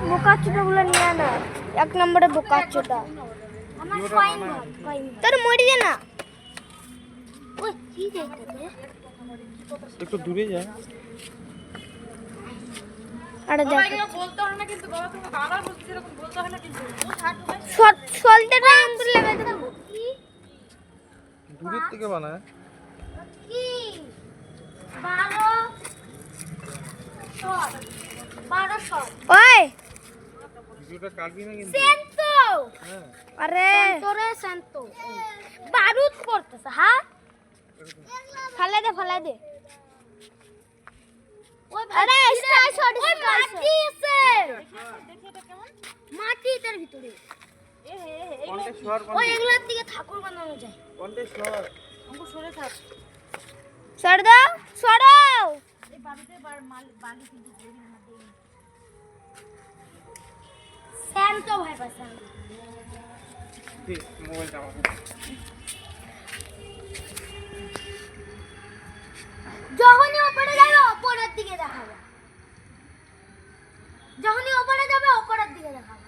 বোকাচোদাগুলো নিয়ে না, 1 নম্বরে বোকাচোদা। তোর মরি যা না। একটু দূরে যা। আরে দেখ বলতে হয় না কিন্তু বাবা, তুমি বারবার বলছিস এরকম বলতে হয় না কিন্তু। সলতে টাইম তুই লাগাই দেবো। দূরের থেকে বানায়। কি 12 শট। ওই ভিডিওটা কাটবি না কিন্তু। সেন্তো। হ্যাঁ আরে তোরে সেন্তো বারুদ করতেছ। হ্যাঁ ফেলে দে। ওই আরে স্টার শট, ওই মাটি আছে। দেখি এটা কেমন মাটি এর ভিতরে। কন্টেস্টর ওই এগুলোর দিকে ঠাকুর বানানো যায়। কন্টেস্টর অঙ্কুর সরে থাক। সরাও এই বাড়িতে বালি কিন্তু গরিব না দেই। সেন্তো ভাই পাশে ঠিক মোবাইলটা আমার। যখনই উপরে যাবে উপরের দিকে দেখাবে। যখনই উপরে যাবে উপরের দিকে দেখাবে।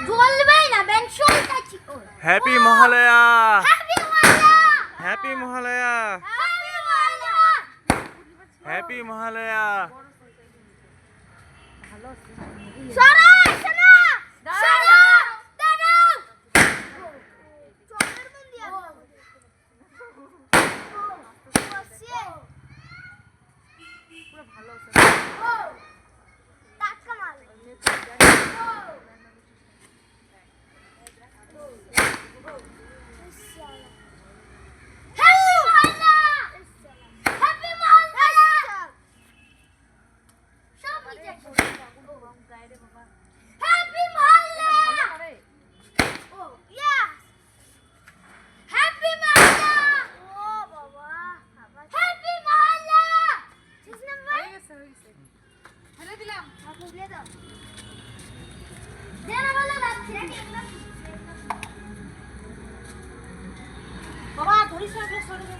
জ্বলবেই না বেনশনটা ঠিক করে। Happy Mahalaya. Happy Mahalaya. Happy Mahalaya. Happy Mahalaya. Happy Mahalaya. সরাও শোনা। দাঁড়াও। চোখের মন দিয়া পুরো ভালো আছে। টাকা মাল। ফেলে দিলাম। বাবা ধরিস না, সরে যা।